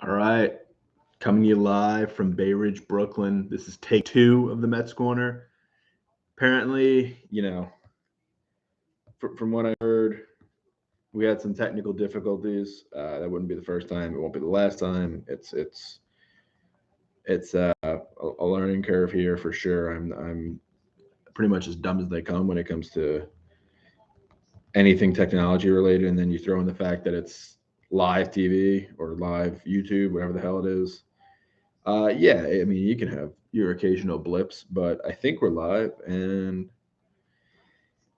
All right. Coming to you live from Bay Ridge, Brooklyn. This is take two of the Mets Corner. Apparently, from what I heard, we had some technical difficulties. That wouldn't be the first time. It won't be the last time. It's a learning curve here for sure. I'm pretty much as dumb as they come when it comes to anything technology related, and then you throw in the fact that it's live TV or live YouTube, whatever the hell it is. Yeah, I mean, you can have your occasional blips, but I think we're live, and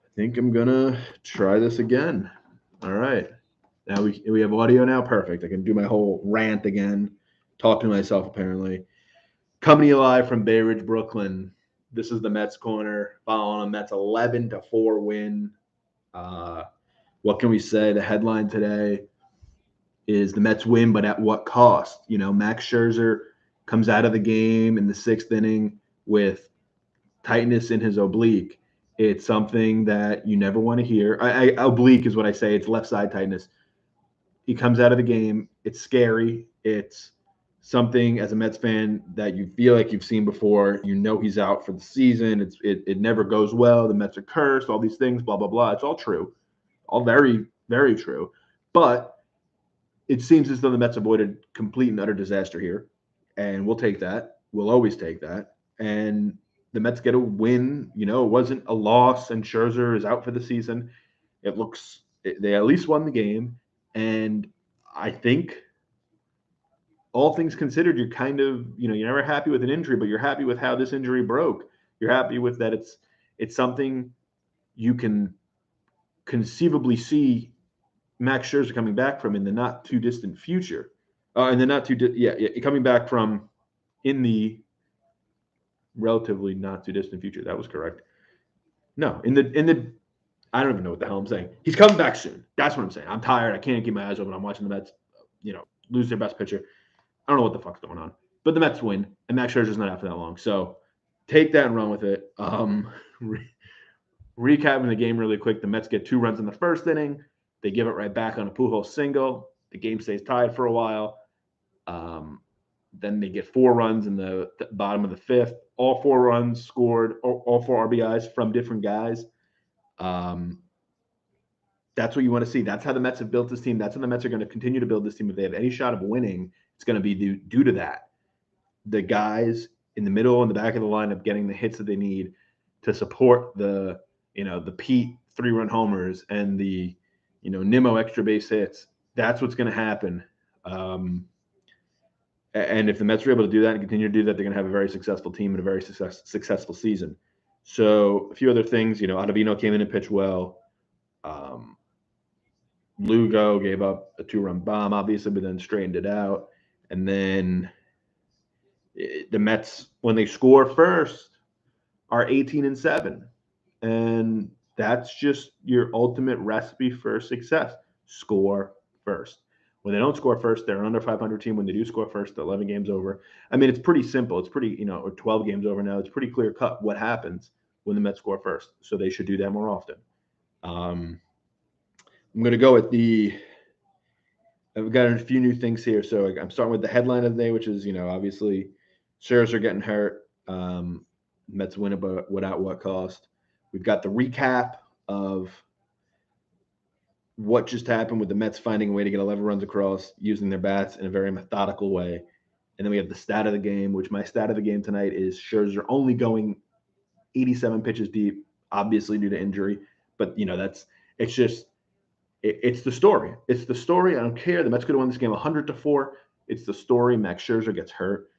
I think I'm gonna try this again. All right, now we have audio now. Perfect. I can do my whole rant again, talking to myself apparently. Coming to you live from Bay Ridge, Brooklyn. This is the Mets corner, following a Mets 11-4 win. Uh, what can we say? The headline today is the Mets win, but at what cost? Max Scherzer comes out of the game in the sixth inning with tightness in his oblique. It's something that you never want to hear. Oblique is what I say. It's left side tightness. He comes out of the game. It's scary. It's something as a Mets fan that you feel like you've seen before. He's out for the season. It never goes well. The Mets are cursed. All these things. Blah blah blah. It's all true. All very very true. But it seems as though the Mets avoided complete and utter disaster here, and we'll take that. We'll always take that. And the Mets get a win. It wasn't a loss, and Scherzer is out for the season. They at least won the game, and I think all things considered, you're kind of you're never happy with an injury, but you're happy with how this injury broke. You're happy with that. It's something you can conceivably see Max Scherzer coming back from in the not too distant future, in the not too coming back from in the relatively not too distant future. That was correct. No, in the I don't even know what the hell I'm saying. He's coming back soon. That's what I'm saying. I'm tired. I can't keep my eyes open. I'm watching the Mets, lose their best pitcher. I don't know what the fuck's going on, but the Mets win, and Max Scherzer's not out for that long. So take that and run with it. Recapping the game really quick. The Mets get 2 runs in the first inning. They give it right back on a Pujols single. The game stays tied for a while. Then they get 4 runs in the bottom of the 5th. All 4 runs scored, all 4 RBIs from different guys. That's what you want to see. That's how the Mets have built this team. That's how the Mets are going to continue to build this team. If they have any shot of winning, it's going to be due to that. The guys in the middle and the back of the lineup getting the hits that they need to support the Pete 3-run homers and the Nimmo extra base hits. That's what's going to happen. And if the Mets are able to do that and continue to do that, they're going to have a very successful team and a very successful season. So a few other things, Ottavino came in and pitched well. Lugo gave up a 2-run bomb, obviously, but then straightened it out. And then the Mets, when they score first, are 18-7. And that's just your ultimate recipe for success. Score first. When they don't score first, they're an under 500 team. When they do score first, the 11 games over. I mean, it's pretty simple. It's pretty, or 12 games over now. It's pretty clear cut what happens when the Mets score first. So they should do that more often. I'm going to go with I've got a few new things here. So I'm starting with the headline of the day, which is, obviously Scherzer getting hurt. Mets win it, without what cost. We've got the recap of what just happened with the Mets finding a way to get 11 runs across using their bats in a very methodical way. And then we have the stat of the game, which my stat of the game tonight is Scherzer only going 87 pitches deep, obviously due to injury. But, it's the story. It's the story. I don't care. The Mets could have won this game 100-4. It's the story. Max Scherzer gets hurt.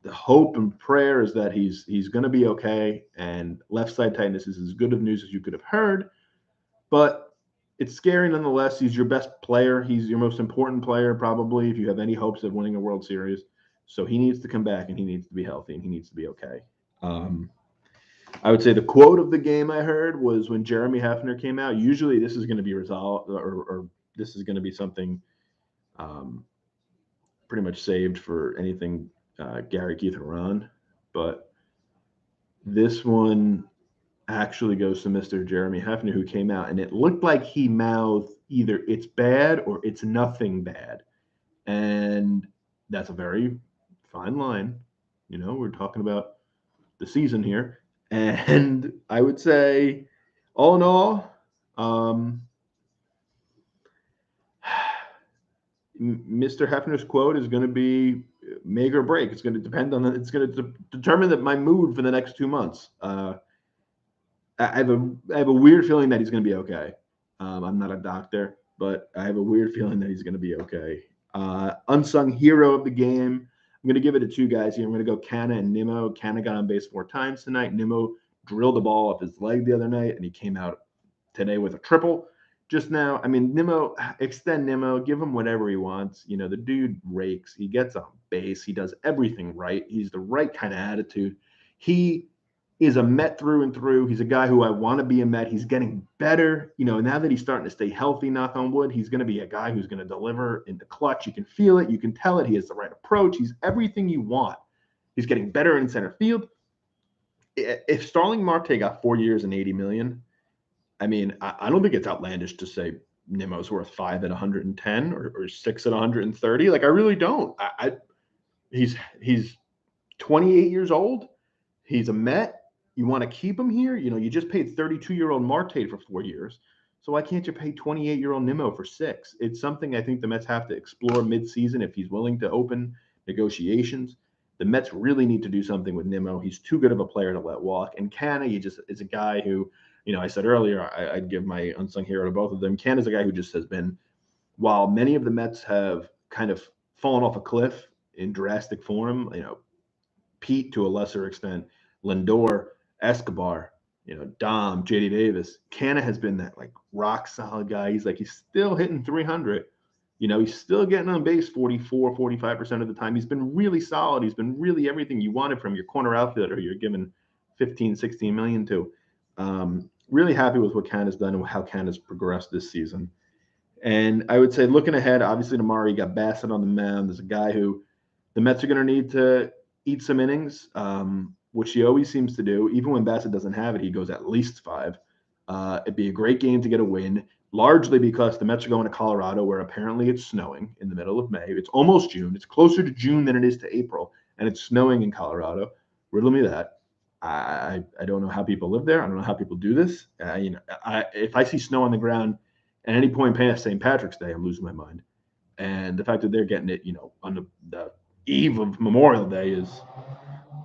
The hope and prayer is that he's going to be okay. And left side tightness is as good of news as you could have heard. But it's scary nonetheless. He's your best player. He's your most important player, probably, if you have any hopes of winning a World Series. So he needs to come back, and he needs to be healthy, and he needs to be okay. I would say the quote of the game I heard was when Jeremy Hefner came out. Usually this is going to be resolved, or this is going to be something pretty much saved for anything Gary, Keith, and Ron. But this one actually goes to Mr. Jeremy Hefner, who came out, and it looked like he mouthed either it's bad or it's nothing bad. And that's a very fine line. We're talking about the season here. And I would say, all in all, um, Mr. Hefner's quote is going to be make or break. It's going to depend on it's going to determine that my mood for the next 2 months. I have a weird feeling that he's going to be okay. I'm not a doctor, but I have a weird feeling that he's going to be okay. Unsung hero of the game. I'm going to give it to two guys here. I'm going to go Canna and Nimmo. Canna got on base 4 times tonight. Nimmo drilled the ball off his leg the other night, and he came out today with a triple. Just now, I mean, Nimmo, extend Nimmo, give him whatever he wants. The dude rakes. He gets on base. He does everything right. He's the right kind of attitude. He is a Met through and through. He's a guy who I want to be a Met. He's getting better. Now that he's starting to stay healthy, knock on wood, he's going to be a guy who's going to deliver in the clutch. You can feel it. You can tell it. He has the right approach. He's everything you want. He's getting better in center field. If Starling Marte got 4 years and 80 million, I mean, I don't think it's outlandish to say Nimmo's worth 5 at 110 or 6 at 130. Like, I really don't. He's 28 years old. He's a Met. You want to keep him here? You just paid 32-year-old Marte for 4 years. So why can't you pay 28-year-old Nimmo for 6? It's something I think the Mets have to explore midseason if he's willing to open negotiations. The Mets really need to do something with Nimmo. He's too good of a player to let walk. And Canna, he just is a guy who, I said earlier, I'd give my unsung hero to both of them. Canna's a guy who just has been, while many of the Mets have kind of fallen off a cliff in drastic form, Pete to a lesser extent, Lindor, Escobar, Dom, JD Davis. Canna has been that like rock solid guy. He's still hitting 300. He's still getting on base 44, 45% of the time. He's been really solid. He's been really everything you wanted from your corner outfielder you're giving 15, 16 million to. Really happy with what Canna's done and how Canna's progressed this season. And I would say looking ahead, obviously tomorrow you got Bassett on the mound. There's a guy who the Mets are going to need to eat some innings, which he always seems to do. Even when Bassett doesn't have it, he goes at least 5. It'd be a great game to get a win, largely because the Mets are going to Colorado, where apparently it's snowing in the middle of May. It's almost June. It's closer to June than it is to April, and it's snowing in Colorado. Riddle me that. I don't know how people live there. I don't know how people do this. If I see snow on the ground at any point past St. Patrick's Day, I'm losing my mind. And the fact that they're getting it, on the eve of Memorial Day is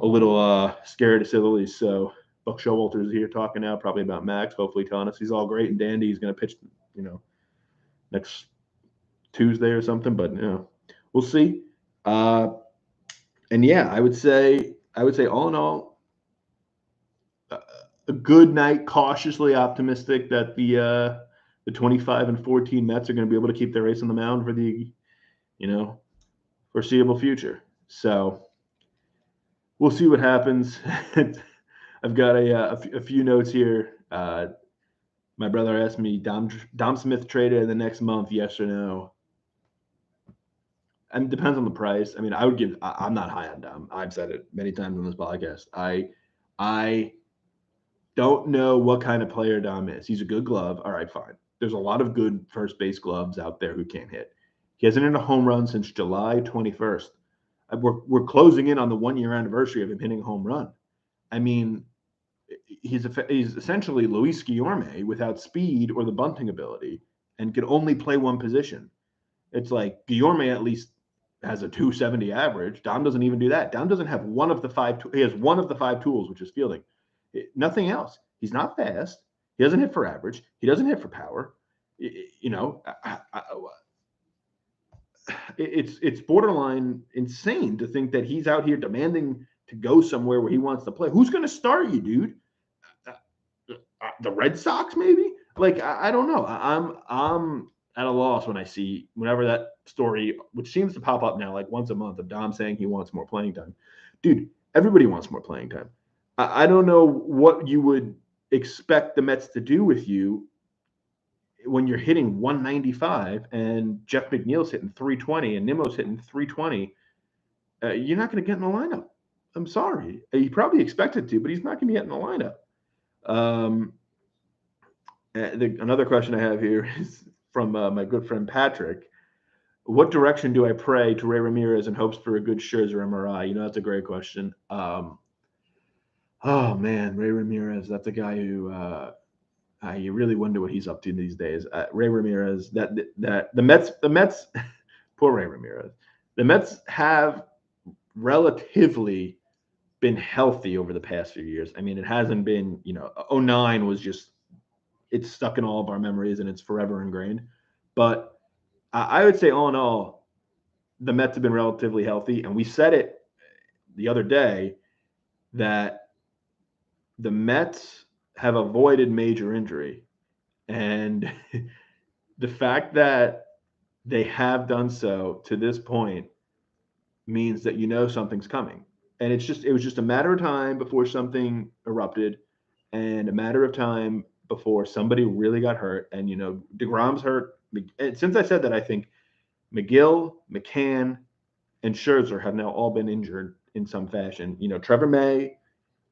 a little scary to say the least. So Buck Showalter is here talking now, probably about Max, hopefully telling us he's all great and dandy. He's going to pitch, next Tuesday or something. But we'll see. And yeah, I would say all in all, a good night. Cautiously optimistic that the 25-14 Mets are going to be able to keep their ace on the mound for the foreseeable future. So we'll see what happens. I've got a few notes here. My brother asked me, Dom Smith traded in the next month, yes or no? And it depends on the price. I mean, I'm not high on Dom. I've said it many times on this podcast. I don't know what kind of player Dom is. He's a good glove. All right, fine. There's a lot of good first base gloves out there who can't hit. He hasn't hit a home run since July 21st. We're closing in on the 1-year anniversary of him hitting a home run. I mean, he's essentially Luis Guillorme without speed or the bunting ability and can only play one position. It's like Guillorme at least has a 270 average. Dom doesn't even do that. Dom doesn't have one of the 5. He has one of the 5 tools, which is fielding. Nothing else. He's not fast. He doesn't hit for average. He doesn't hit for power. It's borderline insane to think that he's out here demanding to go somewhere where he wants to play. Who's going to start you, dude? The Red Sox, maybe? Like, I don't know. I'm at a loss when I see whenever that story, which seems to pop up now like once a month, of Dom saying he wants more playing time. Dude, everybody wants more playing time. I don't know what you would expect the Mets to do with you when you're hitting 195 and Jeff McNeil's hitting 320 and Nimmo's hitting 320. You're not going to get in the lineup. I'm sorry. He probably expected to, but he's not going to get in the lineup. Another question I have here is from my good friend Patrick. What direction do I pray to Ray Ramirez in hopes for a good Scherzer MRI? That's a great question. Oh man, Ray Ramirez, that's a guy who you really wonder what he's up to these days. Ray Ramirez, that the Mets, poor Ray Ramirez. The Mets have relatively been healthy over the past few years. I mean, it hasn't been, '09 was just, it's stuck in all of our memories and it's forever ingrained. But I would say, all in all, the Mets have been relatively healthy. And we said it the other day that the Mets have avoided major injury. And the fact that they have done so to this point means that something's coming. And it was just a matter of time before something erupted and a matter of time before somebody really got hurt. And, DeGrom's hurt. And since I said that, I think McGill, McCann, and Scherzer have now all been injured in some fashion. Trevor May,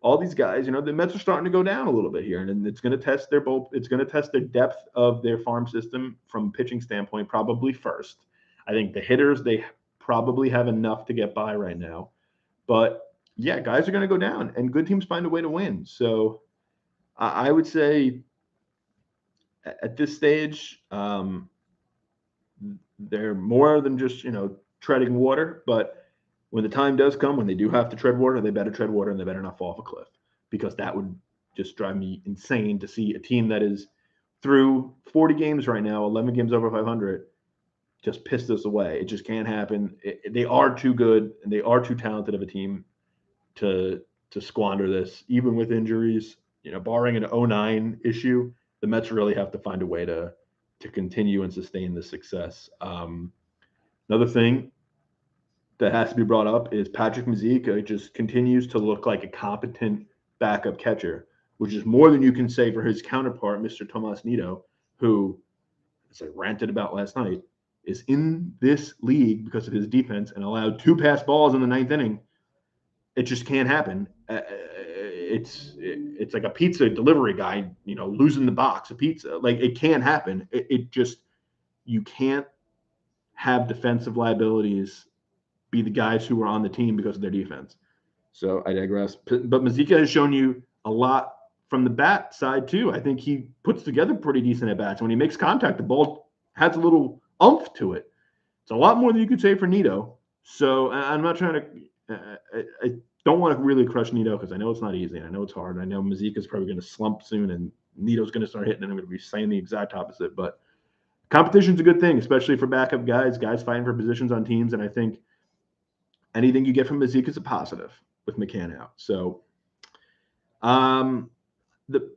all these guys, the Mets are starting to go down a little bit here, and it's going to test it's going to test the depth of their farm system from a pitching standpoint, probably first. I think the hitters, they probably have enough to get by right now. But yeah, guys are going to go down, and good teams find a way to win. So I would say at this stage, they're more than just, treading water. But when the time does come, when they do have to tread water, they better tread water and they better not fall off a cliff, because that would just drive me insane to see a team that is through 40 games right now, 11 games over 500, just piss us away. It just can't happen. They are too good and they are too talented of a team to squander this, even with injuries. Barring an '09 issue, the Mets really have to find a way to continue and sustain the success. Another thing that has to be brought up is Patrick Mazeika just continues to look like a competent backup catcher, which is more than you can say for his counterpart, Mr. Tomas Nido, who, as I ranted about last night, is in this league because of his defense and allowed 2 pass balls in the 9th inning. It just can't happen. It's like a pizza delivery guy, losing the box of pizza. Like, it can't happen. It just, you can't have defensive liabilities be the guys who are on the team because of their defense. So I digress. But Mazeika has shown you a lot from the bat side too. I think he puts together pretty decent at bats. When he makes contact, the ball has a little oomph to it. It's a lot more than you could say for Nido. So I'm not trying to. I don't want to really crush Nido because I know it's not easy. And I know it's hard. I know Mazeika's probably going to slump soon, and Nido's going to start hitting, and I'm going to be saying the exact opposite. But competition's a good thing, especially for backup guys fighting for positions on teams. And I think anything you get from Mazeika is a positive with McCann out. So the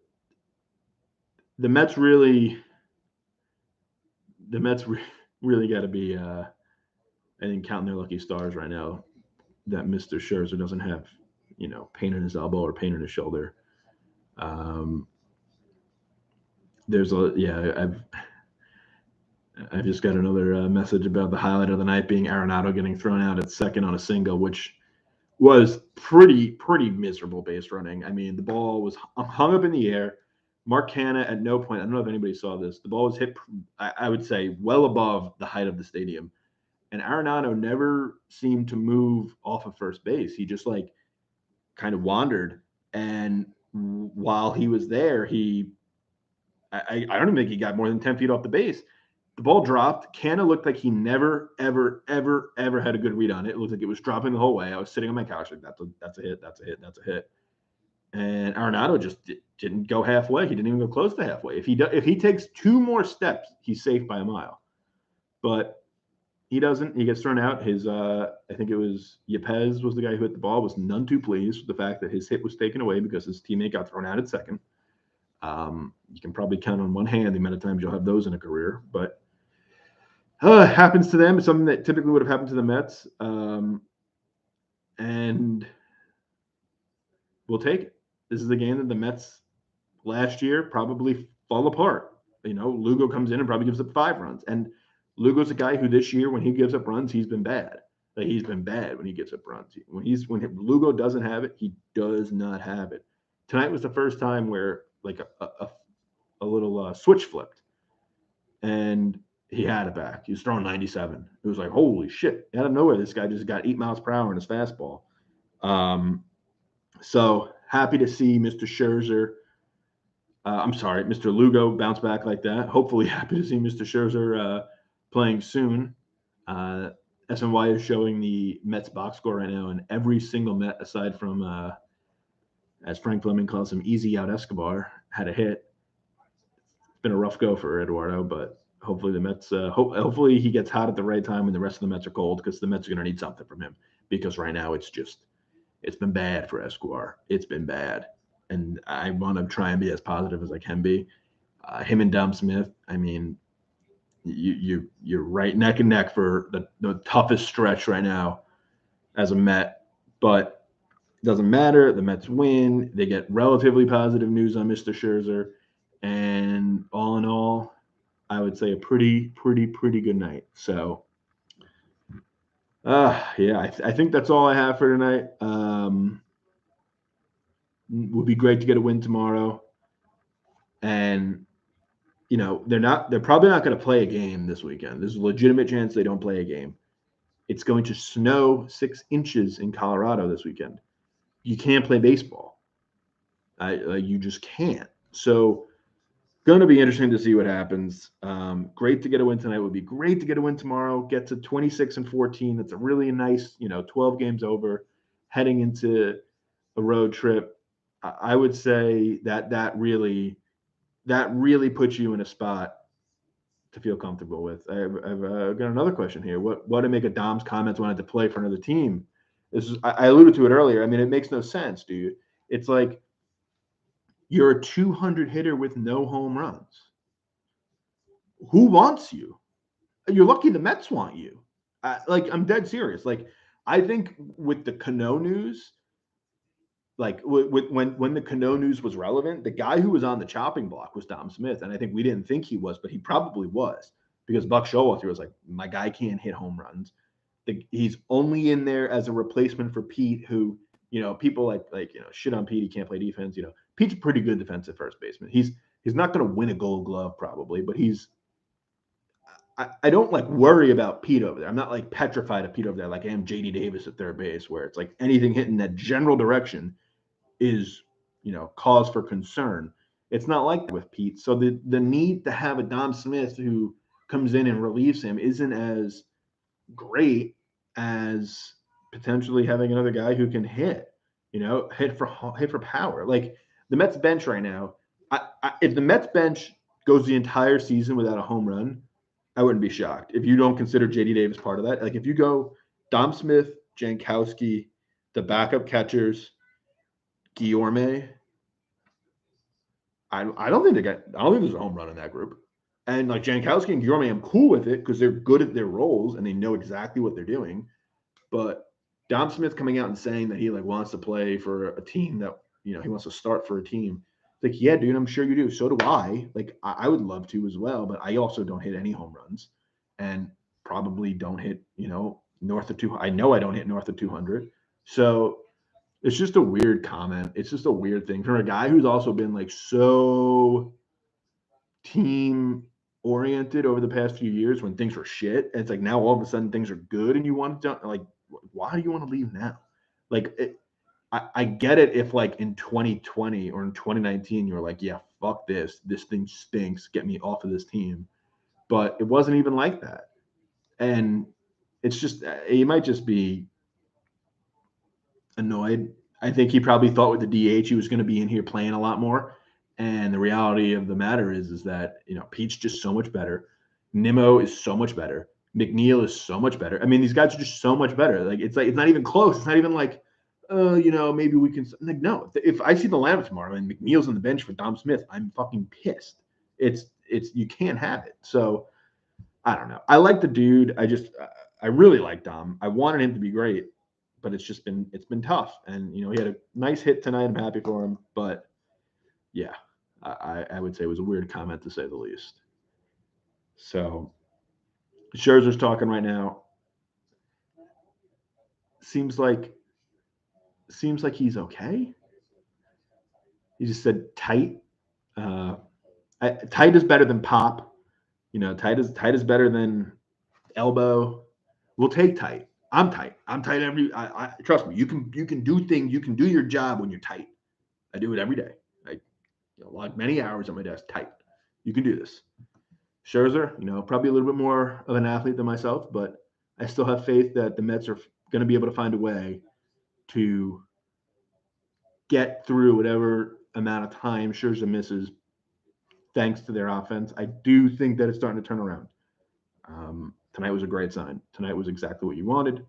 Mets really got to be I think counting their lucky stars right now that Mr. Scherzer doesn't have pain in his elbow or pain in his shoulder. I've just got another message about the highlight of the night being Arenado getting thrown out at second on a single, which was pretty miserable base running. I mean, the ball was hung up in the air. Mark Canha at no point, I don't know if anybody saw this, the ball was hit, I would say, well above the height of the stadium. And Arenado never seemed to move off of first base. He just kind of wandered. And while he was there, I don't even think he got more than 10 feet off the base. The ball dropped. Canha looked like he never, ever had a good read on it. It looked like it was dropping the whole way. I was sitting on my couch like, that's a hit. And Arenado just didn't go halfway. He didn't even go close to halfway. If he takes 2 more steps, he's safe by a mile. But he doesn't. He gets thrown out. I think it was Yepez was the guy who hit the ball, was none too pleased with the fact that his hit was taken away because his teammate got thrown out at second. You can probably count on one hand the amount of times you'll have those in a career, but it happens to them. It's something that typically would have happened to the Mets, and we'll take it. This is a game that the Mets last year probably fall apart. Lugo comes in and probably gives up 5 runs, and Lugo's a guy who this year, when he gives up runs, he's been bad. He's been bad when he gives up runs. When Lugo doesn't have it, he does not have it. Tonight was the first time where a little switch flipped, and he had it back. He was throwing 97. It was like, holy shit. Out of nowhere, this guy just got 8 miles per hour in his fastball. So happy to see Mr. Scherzer. I'm sorry, Mr. Lugo bounce back like that. Hopefully, happy to see Mr. Scherzer playing soon. SNY is showing the Mets box score right now, and every single Met, aside from, as Frank Fleming calls him, Easy Out Escobar, had a hit. It's been a rough go for Eduardo, but hopefully the Mets, hopefully he gets hot at the right time when the rest of the Mets are cold, because the Mets are going to need something from him, because right now it's been bad for Escobar. It's been bad. And I want to try and be as positive as I can be. Him and Dom Smith, I mean, you're right neck and neck for the toughest stretch right now as a Met, but it doesn't matter. The Mets win. They get relatively positive news on Mr. Scherzer, and all in all, I would say a pretty good night. So, yeah, I think that's all I have for tonight. Would be great to get a win tomorrow, and they're probably not going to play a game this weekend. There's a legitimate chance they don't play a game. It's going to snow 6 inches in Colorado this weekend. You can't play baseball. You just can't. So, going to be interesting to see what happens. Great to get a win tonight. Would be great to get a win tomorrow. Get to 26-14. That's a really nice, 12 games over, heading into a road trip. I would say that really puts you in a spot to feel comfortable with. I've got another question here. What to make of Dom's comments wanted to play for another team? I alluded to it earlier. I mean, it makes no sense, dude. It's like you're a 200 hitter with no home runs. Who wants you? You're lucky the Mets want you. I'm dead serious. Like, I think with the Cano news, like when the Cano news was relevant, the guy who was on the chopping block was Dom Smith, and I think we didn't think he was, but he probably was, because Buck Showalter was like, my guy can't hit home runs. He's only in there as a replacement for Pete, who people like shit on Pete. He can't play defense. Pete's a pretty good defensive first baseman. He's not going to win a Gold Glove probably, but I don't worry about Pete over there. I'm not like petrified of Pete over there like I am JD Davis at third base, where it's like anything hitting that general direction is cause for concern. It's not like that with Pete. So the need to have a Dom Smith who comes in and relieves him isn't as great as potentially having another guy who can hit for power. Like the Mets bench right now, if the Mets bench goes the entire season without a home run, I wouldn't be shocked. If you don't consider JD Davis part of that, like if you go Dom Smith, Jankowski, the backup catchers, Guillorme, I don't think there's a home run in that group. And like Jankowski and Guillorme, I'm cool with it because they're good at their roles and they know exactly what they're doing. But Dom Smith coming out and saying that he wants to play for a team that he wants to start for a team. It's like, yeah, dude, I'm sure you do. So do I. Like I would love to as well, but I also don't hit any home runs, and probably don't hit north of 200. I know I don't hit north of 200. So it's just a weird comment. It's just a weird thing from a guy who's also been so team oriented over the past few years when things were shit. And it's like now all of a sudden things are good and you want to why do you want to leave now? I get it if in 2020 or in 2019 you were like, yeah, fuck this thing stinks, get me off of this team. But it wasn't even like that. And it's just, he might just be annoyed. I think he probably thought with the DH he was going to be in here playing a lot more. And the reality of the matter is that Pete's just so much better. Nimmo is so much better. McNeil is so much better. I mean, these guys are just so much better. It's not even close. It's not even maybe we can. No. If I see the lineup tomorrow and McNeil's on the bench for Dom Smith, I'm fucking pissed. It's you can't have it. So I don't know. I like the dude. I really like Dom. I wanted him to be great, but it's been tough. And he had a nice hit tonight. I'm happy for him, but yeah, I would say it was a weird comment to say the least. So Scherzer's talking right now. Seems like he's okay. He just said tight. Tight is better than pop. Tight is better than elbow. We'll take tight. I'm tight. I'm tight I trust me. You can do things. You can do your job when you're tight. I do it every day. I log many hours at my desk tight. You can do this. Scherzer, probably a little bit more of an athlete than myself, but I still have faith that the Mets are going to be able to find a way to get through whatever amount of time Scherzer misses, thanks to their offense. I do think that it's starting to turn around. Tonight was a great sign. Tonight was exactly what you wanted.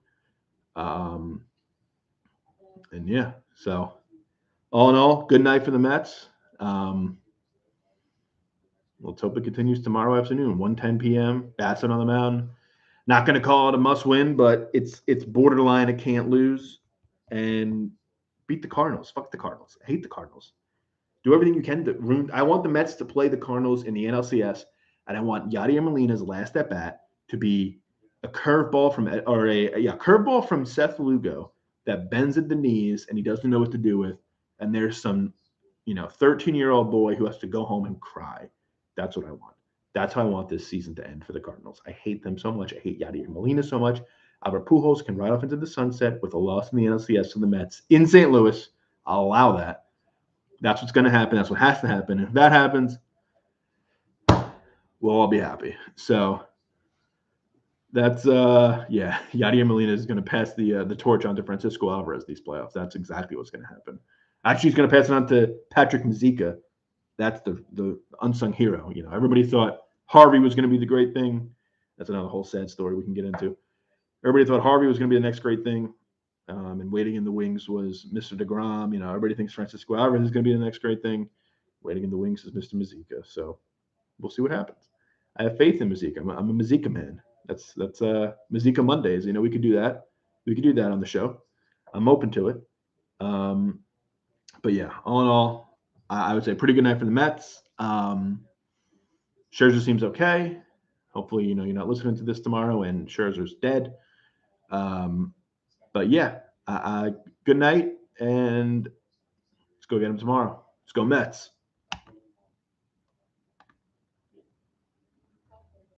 Um, and yeah, so all in all, good night for the Mets. Um, let's hope it continues tomorrow afternoon, 1:10 p.m. Bassett on the mound. Not going to call it a must win, but it's borderline a can't lose. And beat the Cardinals. Fuck the Cardinals. I hate the Cardinals. Do everything you can to ruin. I want the Mets to play the Cardinals in the NLCS, and I want Yadier Molina's last at bat to be a curveball from curveball from Seth Lugo that bends at the knees and he doesn't know what to do with. And there's some 13-year-old boy who has to go home and cry. That's what I want. That's how I want this season to end for the Cardinals. I hate them so much. I hate Yadier Molina so much. Albert Pujols can ride off into the sunset with a loss in the NLCS to the Mets in St. Louis. I'll allow that. That's what's going to happen. That's what has to happen. If that happens, we'll all be happy. So that's Yadier Molina is going to pass the torch on to Francisco Alvarez these playoffs. That's exactly what's going to happen. Actually, he's going to pass it on to Patrick Mazeika. That's the unsung hero. Everybody thought Harvey was going to be the great thing. That's another whole sad story we can get into. Everybody thought Harvey was going to be the next great thing. And waiting in the wings was Mr. DeGrom. Everybody thinks Francisco Alvarez is going to be the next great thing. Waiting in the wings is Mr. Mazeika. So we'll see what happens. I have faith in Mazeika. I'm a Mazeika man. That's Mazeika Mondays. We could do that. We could do that on the show. I'm open to it. But yeah, all in all, I would say pretty good night for the Mets. Scherzer seems okay. Hopefully, you're not listening to this tomorrow and Scherzer's dead. But yeah, good night, and let's go get him tomorrow. Let's go Mets.